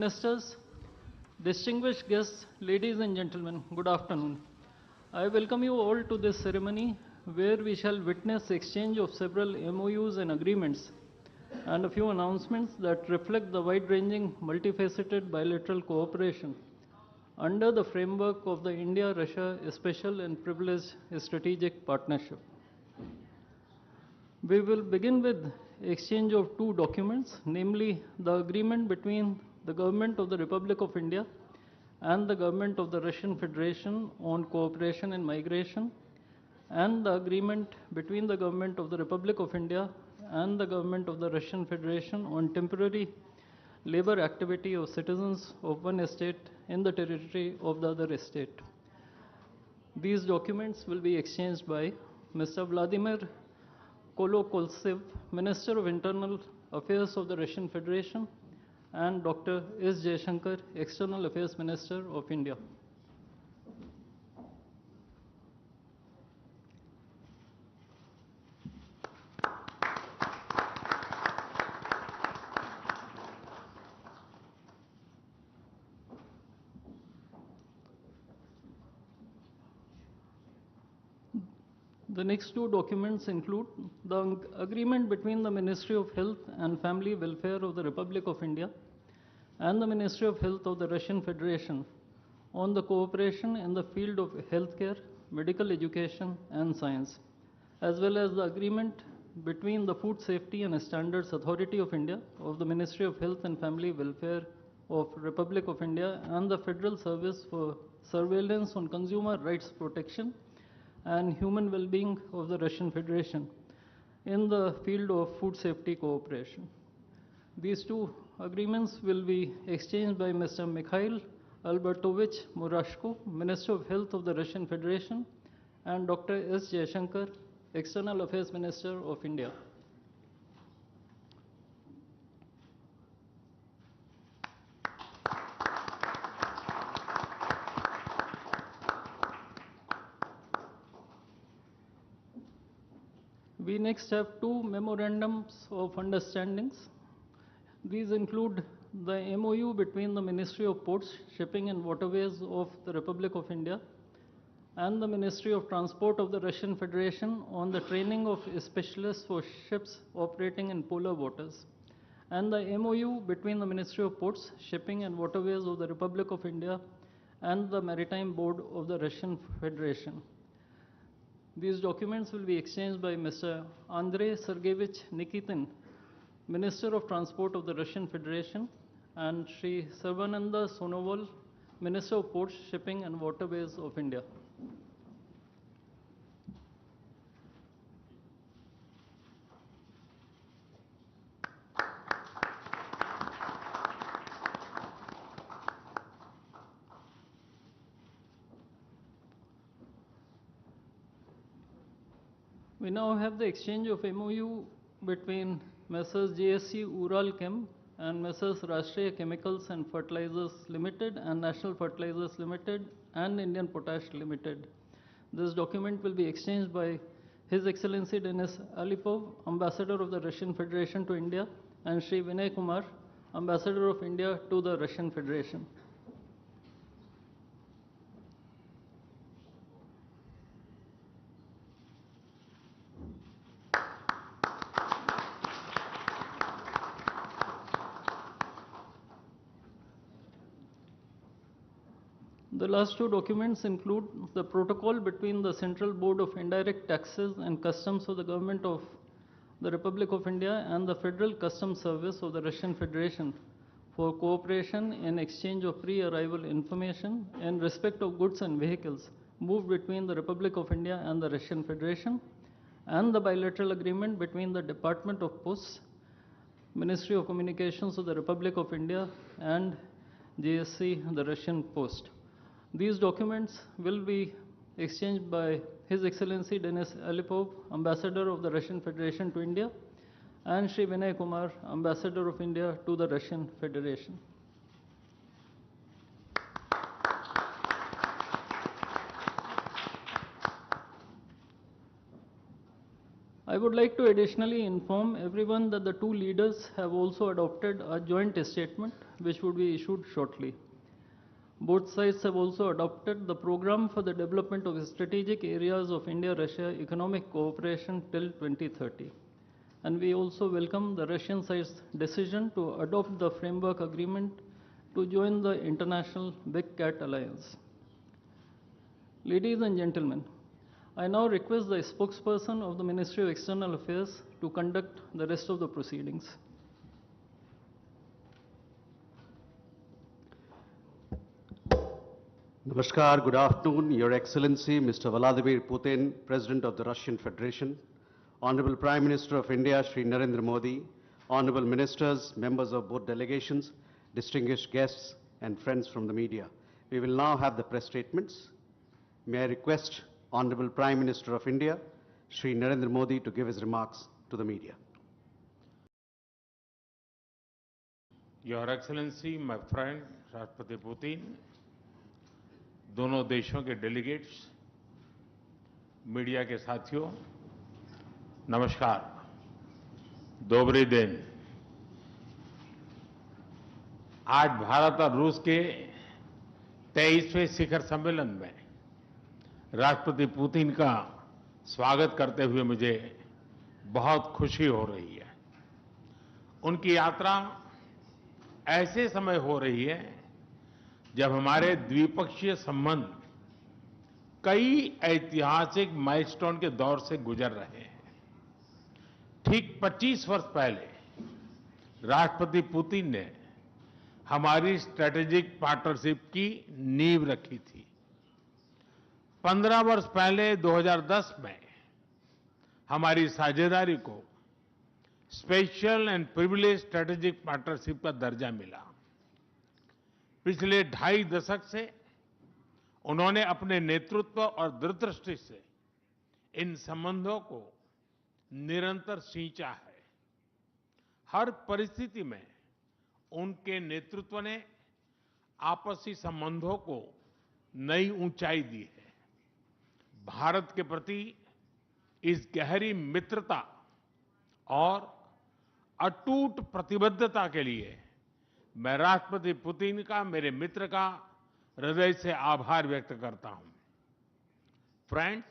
Ministers, distinguished guests, ladies and gentlemen, good afternoon. I welcome you all to this ceremony where we shall witness exchange of several MOUs and agreements and a few announcements that reflect the wide-ranging, multifaceted bilateral cooperation under the framework of the India-Russia Special and Privileged Strategic Partnership. We will begin with exchange of two documents, namely the agreement between the Government of the Republic of India and the Government of the Russian Federation on cooperation in migration, and the agreement between the Government of the Republic of India and the Government of the Russian Federation on temporary labor activity of citizens of one state in the territory of the other state. These documents will be exchanged by Mr. Vladimir Kolokoltsev, Minister of Internal Affairs of the Russian Federation, and Dr. S. Jaishankar, External Affairs Minister of India. The next two documents include the agreement between the Ministry of Health and Family Welfare of the Republic of India and the Ministry of Health of the Russian Federation on the cooperation in the field of healthcare, medical education, and science, as well as the agreement between the Food Safety and Standards Authority of India of the Ministry of Health and Family Welfare of Republic of India and the Federal Service for Surveillance on Consumer Rights Protection and Human Well-being of the Russian Federation in the field of food safety cooperation. These two agreements will be exchanged by Mr. Mikhail Albertovich Murashko, Minister of Health of the Russian Federation, and Dr. S. Jaishankar, External Affairs Minister of India. We next have two memorandums of understandings. These include the MOU between the Ministry of Ports, Shipping and Waterways of the Republic of India and the Ministry of Transport of the Russian Federation on the training of specialists for ships operating in polar waters, and the MOU between the Ministry of Ports, Shipping and Waterways of the Republic of India and the Maritime Board of the Russian Federation. These documents will be exchanged by Mr. Andrei Sergeyevich Nikitin, Minister of Transport of the Russian Federation, and Sri Sarvananda Sonowal, Minister of Ports, Shipping and Waterways of India. We now have the exchange of MOU between Messrs. JSC Ural Chem and Messrs. Rashtriya Chemicals and Fertilizers Limited and National Fertilizers Limited and Indian Potash Limited. This document will be exchanged by His Excellency Denis Alipov, Ambassador of the Russian Federation to India, and Sri Vinay Kumar, Ambassador of India to the Russian Federation. The last two documents include the protocol between the Central Board of Indirect Taxes and Customs of the Government of the Republic of India and the Federal Customs Service of the Russian Federation for cooperation in exchange of pre-arrival information in respect of goods and vehicles moved between the Republic of India and the Russian Federation, and the bilateral agreement between the Department of Posts, Ministry of Communications of the Republic of India, and JSC, the Russian Post. These documents will be exchanged by His Excellency Denis Alipov, Ambassador of the Russian Federation to India, and Sri Vinay Kumar, Ambassador of India to the Russian Federation. I would like to additionally inform everyone that the two leaders have also adopted a joint statement which would be issued shortly. Both sides have also adopted the program for the development of strategic areas of India-Russia economic cooperation till 2030. And we also welcome the Russian side's decision to adopt the framework agreement to join the international Big Cat Alliance. Ladies and gentlemen, I now request the spokesperson of the Ministry of External Affairs to conduct the rest of the proceedings. Namaskar, good afternoon, Your Excellency, Mr. Vladimir Putin, President of the Russian Federation, Honorable Prime Minister of India, Shri Narendra Modi, Honorable Ministers, members of both delegations, distinguished guests, and friends from the media. We will now have the press statements. May I request Honorable Prime Minister of India, Shri Narendra Modi, to give his remarks to the media. Your Excellency, my friend, Rashtrapati Putin, दोनों देशों के delegates, media के साथियों, नमस्कार, दोबरे दिन। आज भारत और रूस के 23वें शिखर सम्मेलन में राष्ट्रपति पुतिन का स्वागत करते हुए मुझे बहुत खुशी हो रही है। उनकी यात्रा ऐसे समय हो रही है जब हमारे द्विपक्षीय संबंध कई ऐतिहासिक माइलस्टोन के दौर से गुजर रहे हैं। ठीक 25 वर्ष पहले राष्ट्रपति पुतिन ने हमारी स्ट्रेटेजिक पार्टनरशिप की नींव रखी थी। 15 वर्ष पहले 2010 में हमारी साझेदारी को special and privilege strategic partnership का दर्जा मिला। पिछले 2.5 दशक से उन्होंने अपने नेतृत्व और दूरदृष्टि से इन संबंधों को निरंतर सींचा है। हर परिस्थिति में उनके नेतृत्व ने आपसी संबंधों को नई ऊंचाई दी है। भारत के प्रति इस गहरी मित्रता और अटूट प्रतिबद्धता के लिए मैं राष्ट्रपति पुतिन का, मेरे मित्र का हृदय से आभार व्यक्त करता हूं। फ्रेंड्स,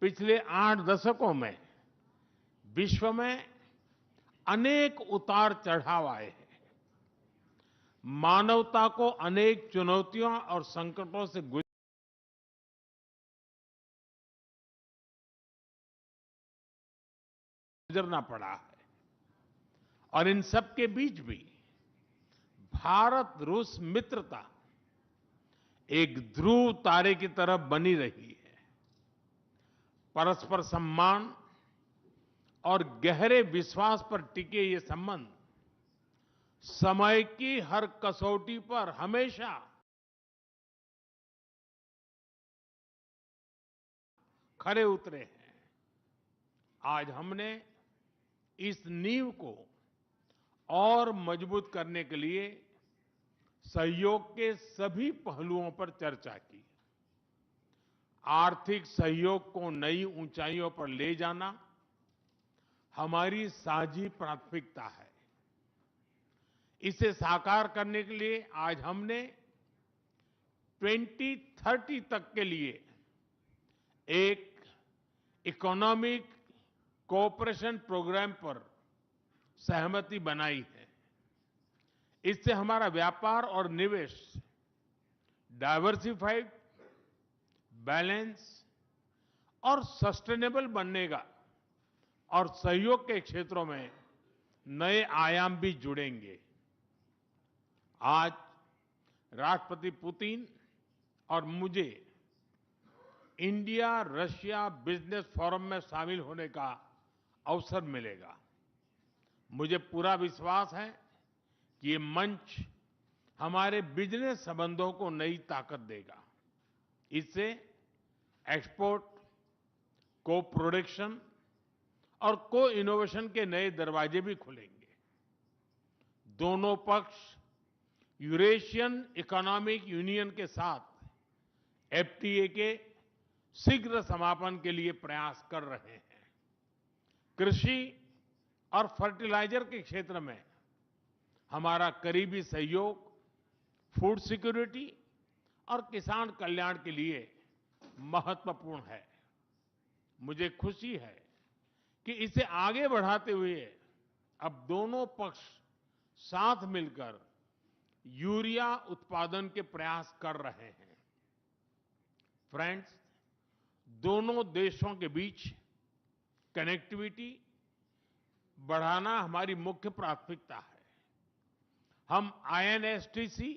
पिछले 8 दशकों में विश्व में अनेक उतार चढ़ाव आए हैं। मानवता को अनेक चुनौतियों और संकटों से गुजरना पड़ा है और इन सब के बीच भी भारत रूस मित्रता एक ध्रुव तारे की तरह बनी रही है। परस्पर सम्मान और गहरे विश्वास पर टिके ये संबंध समय की हर कसौटी पर हमेशा खरे उतरे हैं। आज हमने इस नींव को और मजबूत करने के लिए सहयोग के सभी पहलुओं पर चर्चा की। आर्थिक सहयोग को नई ऊंचाइयों पर ले जाना हमारी साझी प्राथमिकता है। इसे साकार करने के लिए आज हमने 2030 तक के लिए एक इकोनॉमिक कोऑपरेशन प्रोग्राम पर सहमति बनाई है। इससे हमारा व्यापार और निवेश डाइवर्सिफाइड, बैलेंस और सस्टेनेबल बनेगा और सहयोग के क्षेत्रों में नए आयाम भी जुड़ेंगे। आज राष्ट्रपति पुतिन और मुझे इंडिया रशिया बिजनेस फोरम में शामिल होने का अवसर मिलेगा। मुझे पूरा विश्वास है कि ये मंच हमारे बिजनेस संबंधों को नई ताकत देगा। इससे एक्सपोर्ट, को प्रोडक्शन और को इनोवेशन के नए दरवाजे भी खुलेंगे। दोनों पक्ष यूरेशियन इकोनॉमिक यूनियन के साथ एफटीए के शीघ्र समापन के लिए प्रयास कर रहे हैं। कृषि और फर्टिलाइजर के क्षेत्र में हमारा करीबी सहयोग फूड सिक्योरिटी और किसान कल्याण के लिए महत्वपूर्ण है। मुझे खुशी है कि इसे आगे बढ़ाते हुए अब दोनों पक्ष साथ मिलकर यूरिया उत्पादन के प्रयास कर रहे हैं। फ्रेंड्स, दोनों देशों के बीच कनेक्टिविटी बढ़ाना हमारी मुख्य प्राथमिकता है। हम आईएनएसटीसी,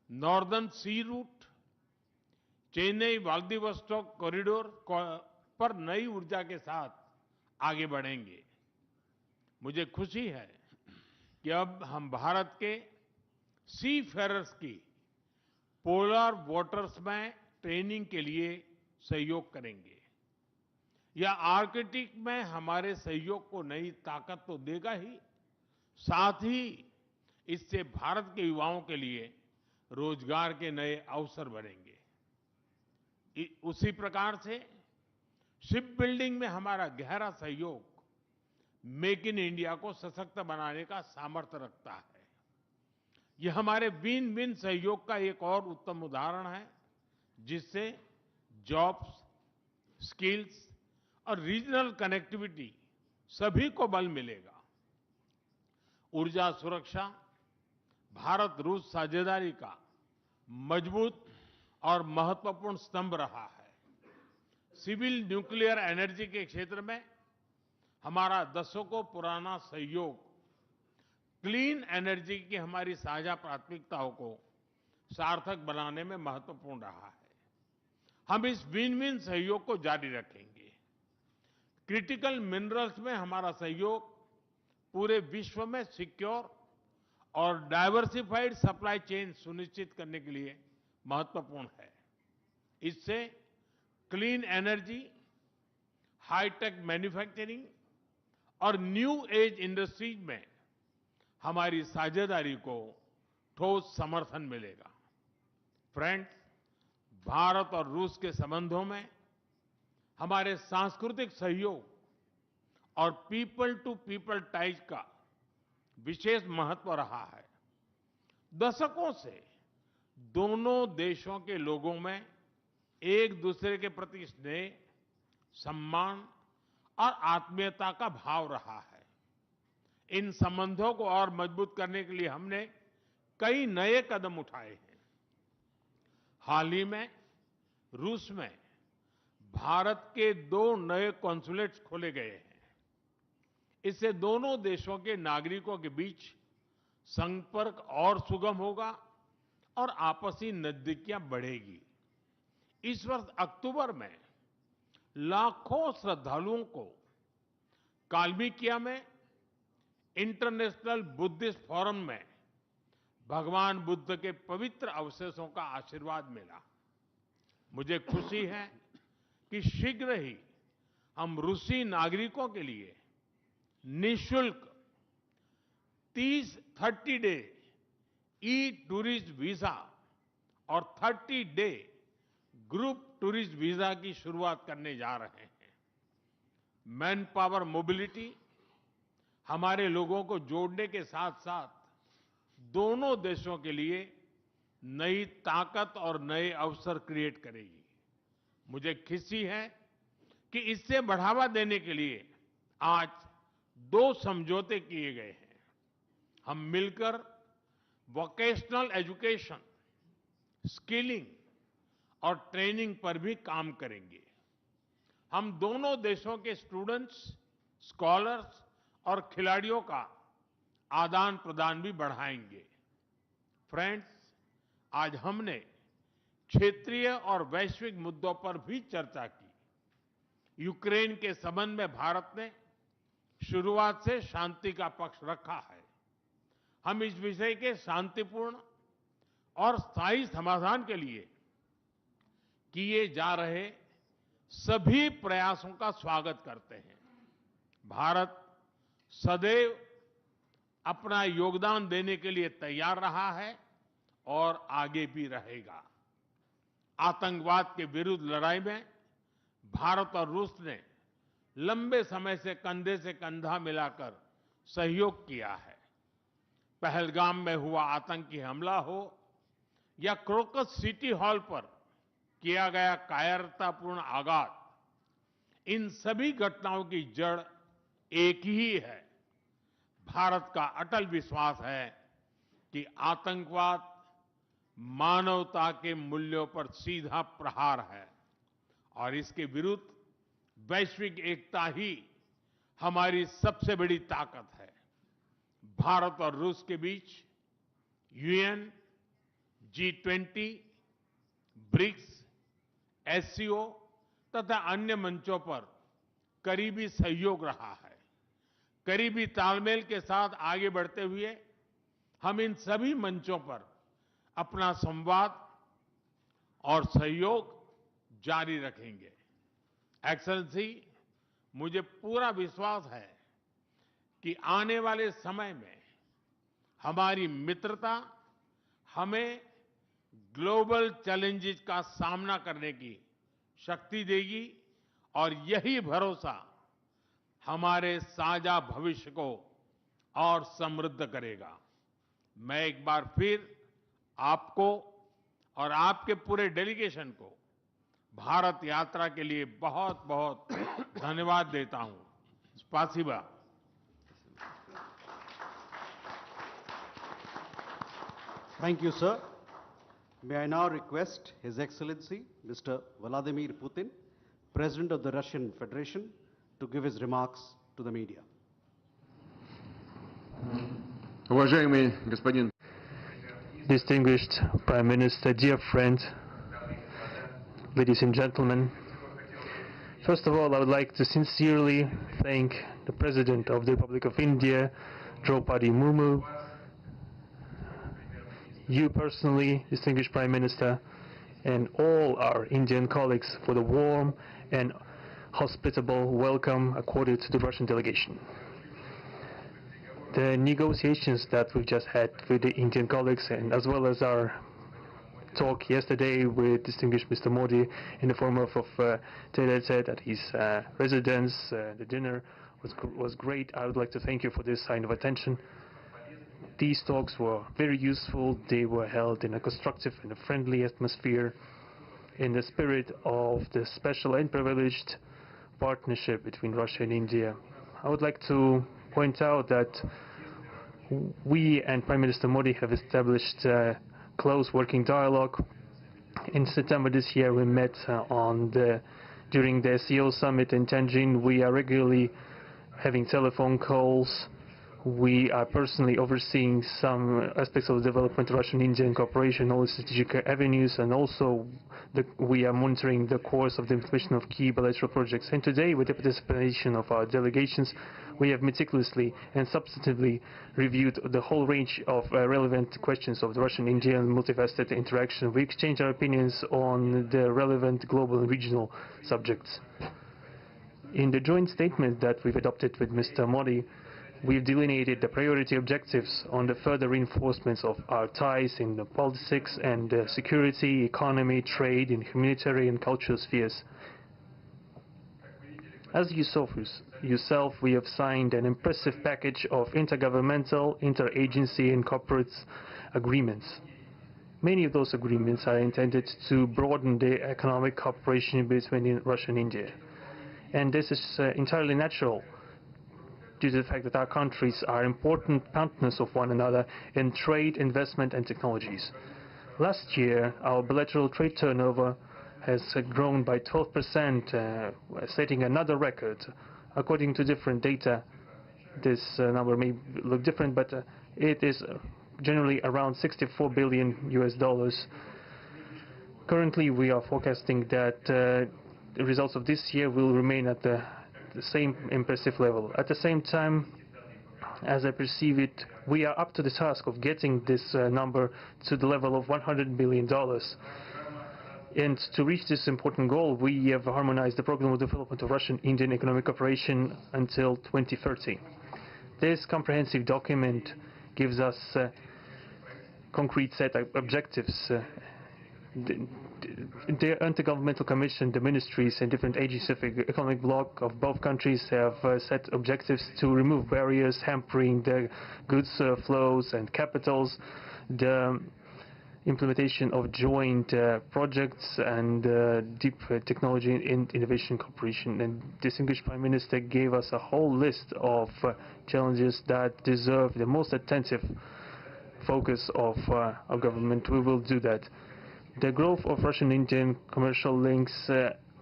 नॉर्दर्न सी रूट, चेन्नई व्लादिवोस्टोक कॉरिडोर पर नई ऊर्जा के साथ आगे बढ़ेंगे। मुझे खुशी है कि अब हम भारत के सी फेरर्स की पोलर वाटर्स में ट्रेनिंग के लिए सहयोग करेंगे। यह आर्कटिक में हमारे सहयोग को नई ताकत तो देगा ही, साथ ही इससे भारत के युवाओं के लिए रोजगार के नए अवसर बनेंगे। उसी प्रकार से शिप बिल्डिंग में हमारा गहरा सहयोग मेक इन इंडिया को सशक्त बनाने का सामर्थ्य रखता है। यह हमारे विन विन सहयोग का एक और उत्तम उदाहरण है, जिससे जॉब्स, स्किल्स और रीजनल कनेक्टिविटी सभी को बल मिलेगा। ऊर्जा सुरक्षा भारत रूस साझेदारी का मजबूत और महत्वपूर्ण स्तंभ रहा है। सिविल न्यूक्लियर एनर्जी के क्षेत्र में हमारा दशकों पुराना सहयोग क्लीन एनर्जी की हमारी साझा प्राथमिकताओं को सार्थक बनाने में महत्वपूर्ण रहा है। हम इस विन विन सहयोग को जारी रखेंगे। क्रिटिकल मिनरल्स में हमारा सहयोग पूरे विश्व में सिक्योर और डाइवर्सिफाइड सप्लाई चेन सुनिश्चित करने के लिए महत्वपूर्ण है। इससे क्लीन एनर्जी, हाईटेक मैन्युफैक्चरिंग और न्यू एज इंडस्ट्रीज में हमारी साझेदारी को ठोस समर्थन मिलेगा। फ्रेंड्स, भारत और रूस के संबंधों में हमारे सांस्कृतिक सहयोग और पीपल टू पीपल टाइज का विशेष महत्व रहा है। दशकों से दोनों देशों के लोगों में एक दूसरे के प्रति स्नेह, सम्मान और आत्मीयता का भाव रहा है। इन संबंधों को और मजबूत करने के लिए हमने कई नए कदम उठाए हैं। हाल ही में रूस में भारत के 2 नए कॉन्सुलेट्स खोले गए हैं। इससे दोनों देशों के नागरिकों के बीच संपर्क और सुगम होगा और आपसी नजदीकियां बढ़ेगी। इस वर्ष अक्टूबर में लाखों श्रद्धालुओं को काल्मिकिया में इंटरनेशनल बुद्धिस्ट फोरम में भगवान बुद्ध के पवित्र अवशेषों का आशीर्वाद मिला। मुझे खुशी है कि शीघ्र ही हम रूसी नागरिकों के लिए निःशुल्क 30 डे ई टूरिस्ट वीजा और 30 डे ग्रुप टूरिस्ट वीजा की शुरुआत करने जा रहे हैं। मैन पावर मोबिलिटी हमारे लोगों को जोड़ने के साथ साथ दोनों देशों के लिए नई ताकत और नए अवसर क्रिएट करेगी। मुझे खुशी है कि इससे बढ़ावा देने के लिए आज 2 समझौते किए गए हैं। हम मिलकर वोकेशनल एजुकेशन, स्किलिंग और ट्रेनिंग पर भी काम करेंगे। हम दोनों देशों के स्टूडेंट्स, स्कॉलर्स और खिलाड़ियों का आदान प्रदान भी बढ़ाएंगे। फ्रेंड्स, आज हमने क्षेत्रीय और वैश्विक मुद्दों पर भी चर्चा की। यूक्रेन के संबंध में भारत ने शुरुआत से शांति का पक्ष रखा है। हम इस विषय के शांतिपूर्ण और स्थायी समाधान के लिए किए जा रहे सभी प्रयासों का स्वागत करते हैं। भारत सदैव अपना योगदान देने के लिए तैयार रहा है और आगे भी रहेगा। आतंकवाद के विरुद्ध लड़ाई में भारत और रूस ने लंबे समय से कंधे से कंधा मिलाकर सहयोग किया है। पहलगाम में हुआ आतंकी हमला हो या क्रोकस सिटी हॉल पर किया गया कायरतापूर्ण आघात, इन सभी घटनाओं की जड़ एक ही है। भारत का अटल विश्वास है कि आतंकवाद मानवता के मूल्यों पर सीधा प्रहार है और इसके विरुद्ध वैश्विक एकता ही हमारी सबसे बड़ी ताकत है। भारत और रूस के बीच यूएन, G20, ब्रिक्स, एससीओ तथा अन्य मंचों पर करीबी सहयोग रहा है। करीबी तालमेल के साथ आगे बढ़ते हुए हम इन सभी मंचों पर अपना संवाद और सहयोग जारी रखेंगे। एक्सेलेंसी, मुझे पूरा विश्वास है कि आने वाले समय में हमारी मित्रता हमें ग्लोबल चैलेंजेस का सामना करने की शक्ति देगी और यही भरोसा हमारे साझा भविष्य को और समृद्ध करेगा। मैं एक बार फिर आपको और आपके पूरे डेलीगेशन को भारत यात्रा के लिए बहुत बहुत धन्यवाद देता हूं। स्पासिबा। Thank you, sir. May I now request His Excellency, Mr. Vladimir Putin, President of the Russian Federation, to give his remarks to the media. Уважаемый господин Distinguished Prime Minister, dear friend, ladies and gentlemen, first of all, I would like to sincerely thank the President of the Republic of India, Draupadi Murmu, you personally, distinguished Prime Minister, and all our Indian colleagues for the warm and hospitable welcome accorded to the Russian delegation. The negotiations that we've just had with the Indian colleagues, and as well as our talk yesterday with distinguished Mr. Modi in the form of tete-a-tete at his residence, the dinner was great. I would like to thank you for this sign of attention. These talks were very useful. They were held in a constructive and a friendly atmosphere in the spirit of the special and privileged partnership between Russia and India. I would like to point out that we and Prime Minister Modi have established a close working dialogue. In September this year, we met during the SEO summit in Tianjin. We are regularly having telephone calls. We are personally overseeing some aspects of the development of Russian-Indian cooperation, all the strategic avenues, and also we are monitoring the course of the implementation of key bilateral projects. And today, with the participation of our delegations, we have meticulously and substantively reviewed the whole range of relevant questions of the Russian-Indian multifaceted interaction. We exchange our opinions on the relevant global and regional subjects. In the joint statement that we've adopted with Mr. Modi, we've delineated the priority objectives on the further reinforcements of our ties in the politics and security, economy, trade, in humanitarian and cultural spheres. As you saw for yourself, we have signed an impressive package of intergovernmental, interagency and corporate agreements. Many of those agreements are intended to broaden the economic cooperation between Russia and India. And this is entirely natural, due to the fact that our countries are important partners of one another in trade, investment and technologies. Last year, our bilateral trade turnover has grown by 12%, setting another record. According to different data, this number may look different, but it is generally around $64 billion US. Currently, we are forecasting that the results of this year will remain at the same impressive level. At the same time, as I perceive it, we are up to the task of getting this number to the level of $100 billion. And to reach this important goal, we have harmonized the program of development of Russian-Indian economic cooperation until 2030. This comprehensive document gives us a concrete set of objectives the Intergovernmental Commission, the ministries and different agencies of the economic bloc of both countries have set objectives to remove barriers hampering the goods flows and capitals, the implementation of joint projects and deep technology and innovation cooperation. And distinguished Prime Minister gave us a whole list of challenges that deserve the most attentive focus of our government. We will do that. The growth of Russian-Indian commercial links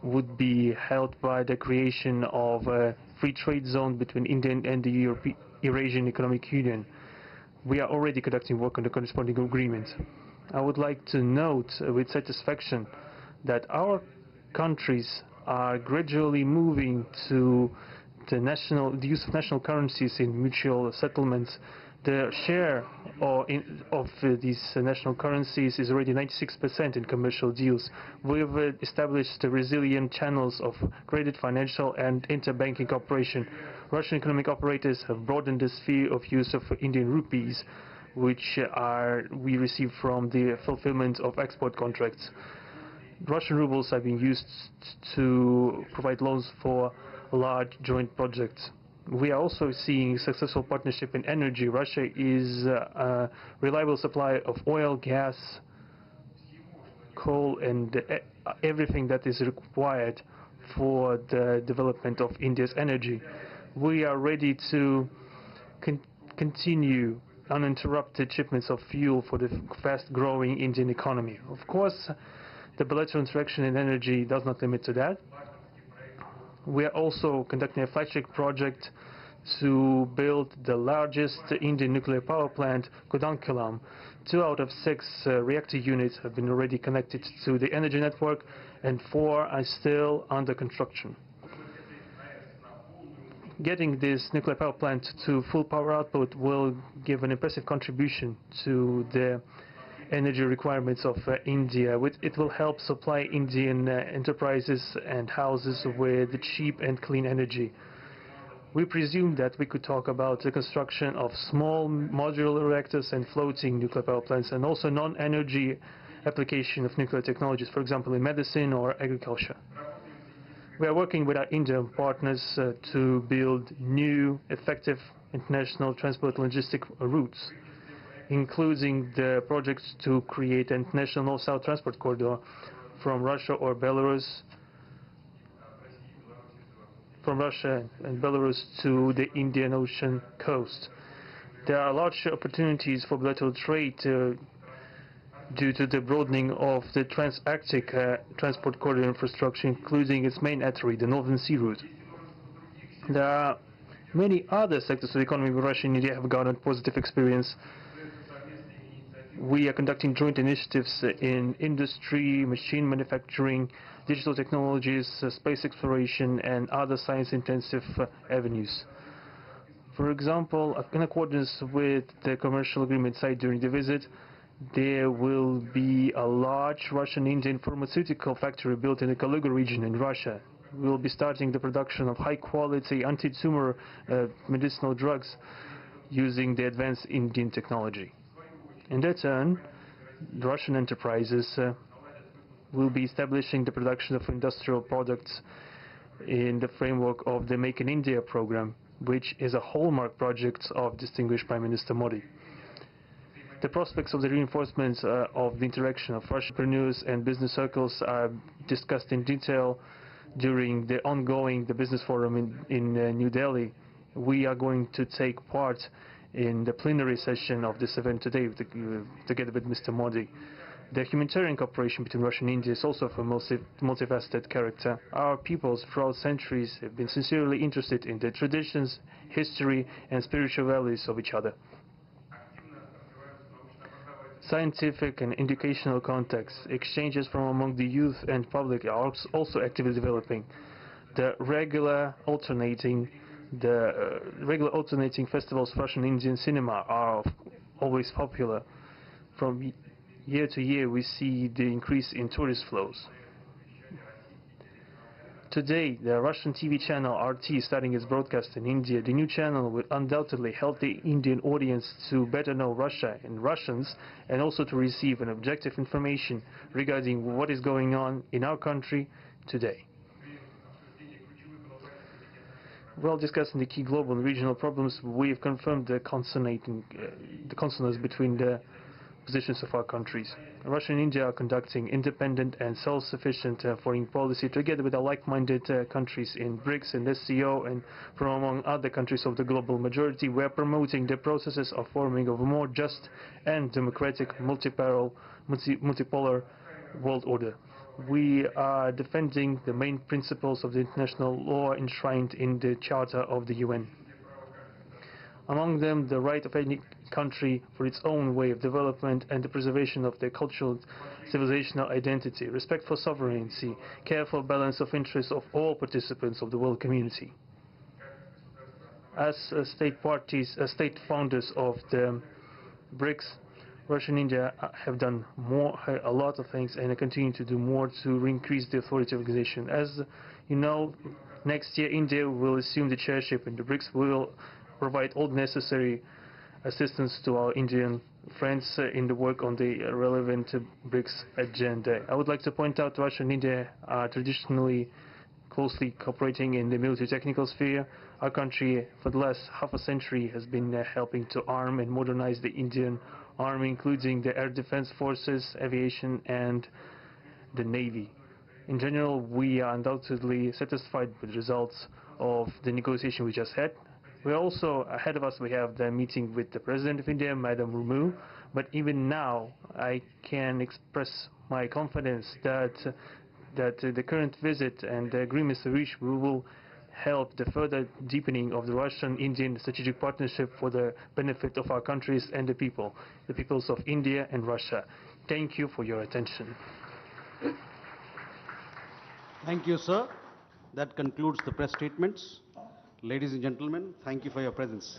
would be helped by the creation of a free trade zone between India and the Eurasian Economic Union. We are already conducting work on the corresponding agreement. I would like to note with satisfaction that our countries are gradually moving to the use of national currencies in mutual settlements. The share of these national currencies is already 96% in commercial deals. We've established resilient channels of credit, financial and interbanking cooperation. Russian economic operators have broadened the sphere of use of Indian rupees, which we receive from the fulfillment of export contracts. Russian rubles are being used to provide loans for large joint projects. We are also seeing successful partnership in energy. Russia is a reliable supplier of oil, gas, coal and everything that is required for the development of India's energy. We are ready to continue uninterrupted shipments of fuel for the fast-growing Indian economy. Of course, the bilateral interaction in energy does not limit to that. We are also conducting a flagship project to build the largest Indian nuclear power plant, Kudankulam. 2 out of 6 reactor units have been already connected to the energy network and 4 are still under construction. Getting this nuclear power plant to full power output will give an impressive contribution to the energy requirements of India. It will help supply Indian enterprises and houses with cheap and clean energy. We presume that we could talk about the construction of small modular reactors and floating nuclear power plants, and also non-energy application of nuclear technologies, for example in medicine or agriculture. We are working with our Indian partners to build new, effective international transport logistic routes, including the projects to create an international north-south transport corridor from Russia and Belarus to the Indian Ocean coast. There are large opportunities for bilateral trade due to the broadening of the Trans-Arctic transport corridor infrastructure, including its main artery, the Northern Sea Route. There are many other sectors of the economy where Russia and India have garnered positive experience. We are conducting joint initiatives in industry, machine manufacturing, digital technologies, space exploration, and other science-intensive avenues. For example, in accordance with the commercial agreement signed during the visit, there will be a large Russian-Indian pharmaceutical factory built in the Kaluga region in Russia. We will be starting the production of high-quality anti-tumor medicinal drugs using the advanced Indian technology. In their turn, the Russian enterprises will be establishing the production of industrial products in the framework of the Make in India program, which is a hallmark project of distinguished Prime Minister Modi. The prospects of the reinforcement of the interaction of Russian entrepreneurs and business circles are discussed in detail during the ongoing business forum in New Delhi. We are going to take part in the plenary session of this event today together with Mr. Modi. The humanitarian cooperation between Russia and India is also of a multifaceted character. Our peoples throughout centuries have been sincerely interested in the traditions, history and spiritual values of each other. Scientific and educational contacts, exchanges from among the youth and public are also actively developing. The regular alternating festivals of Russian Indian cinema are always popular. From year to year we see the increase in tourist flows. today, the Russian TV channel RT starting its broadcast in India. The new channel will undoubtedly help the Indian audience to better know Russia and Russians, and also to receive an objective information regarding what is going on in our country today. While discussing the key global and regional problems, we've confirmed the consonance between the positions of our countries. Russia and India are conducting independent and self-sufficient foreign policy together with our like-minded countries in BRICS and SCO, and from among other countries of the global majority. We are promoting the processes of forming of a more just and democratic multipolar world order. We are defending the main principles of the international law enshrined in the Charter of the UN. Among them, the right of any country for its own way of development and the preservation of their cultural civilizational identity, respect for sovereignty, careful balance of interests of all participants of the world community. As state founders of the BRICS, Russia and India have done a lot of things, and continue to do more to increase the authority of the organization. As you know, next year India will assume the chairship in the BRICS. We will provide all necessary assistance to our Indian friends in the work on the relevant BRICS agenda. I would like to point out Russia and India are traditionally closely cooperating in the military technical sphere. Our country, for the last half a century, has been helping to arm and modernize the Indian Army, including the air defense forces, aviation, and the Navy. In general, we are undoubtedly satisfied with the results of the negotiation we just had. We also, ahead of us, we have the meeting with the President of India, Madam Murmu. But even now, I can express my confidence that the current visit and the agreements reached will help the further deepening of the Russian-Indian strategic partnership for the benefit of our countries and the peoples of India and Russia. Thank you for your attention. Thank you, sir. That concludes the press statements. Ladies and gentlemen, thank you for your presence.